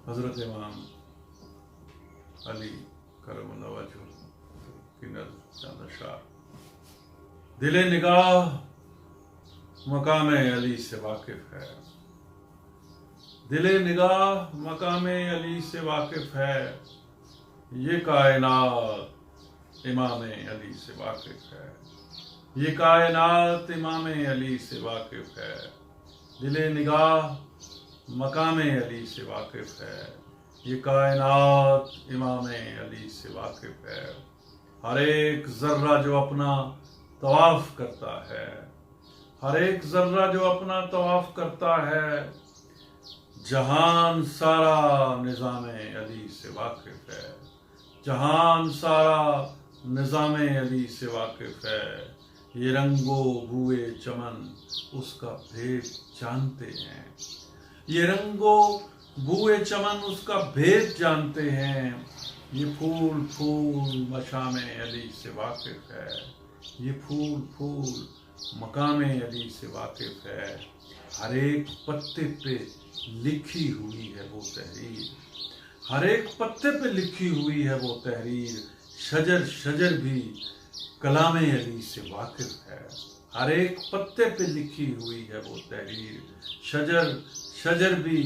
हजरत इमाम अली करमुल्लाह वजह की नज़्म चंद अशआर। दिले निगाह मकाम अली से वाकिफ है, दिले निगाह मकाम अली से वाकिफ है, ये कायनात इमाम अली से वाकिफ है, ये कायनात इमाम अली से वाकिफ है। दिले निगाह मकाम अली से वाकिफ है, ये कायनात इमाम अली से वाकिफ है। हर एक जर्रा जो अपना तवाफ करता है, हर एक जर्रा जो अपना तवाफ करता है, जहान सारा निज़ाम अली से वाकिफ है, जहान सारा निज़ाम अली से वाकिफ है। ये रंगो भूए चमन उसका भेद जानते हैं, ये रंगो भूए चमन उसका भेद जानते हैं। ये फूल फूल मशाम अली से वाकिफ है, ये फूल फूल मकाम अली से वाकिफ है। हर एक पत्ते पे लिखी हुई है वो तहरीर, हर एक पत्ते पे लिखी हुई है वो तहरीर। शजर शजर भी कलाम अली से वाकिफ है, हर एक पत्ते पे लिखी हुई है वो तहरीर। शजर शजर भी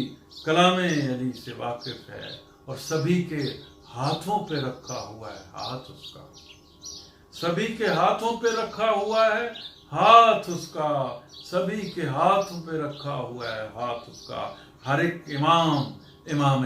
कलाम अली से वाकिफ है, और सभी के हाथों पे रखा हुआ है हाथ उसका, सभी के हाथों पे रखा हुआ है हाथ उसका, सभी के हाथों पे रखा हुआ है हाथ उसका। हर एक इमाम इमाम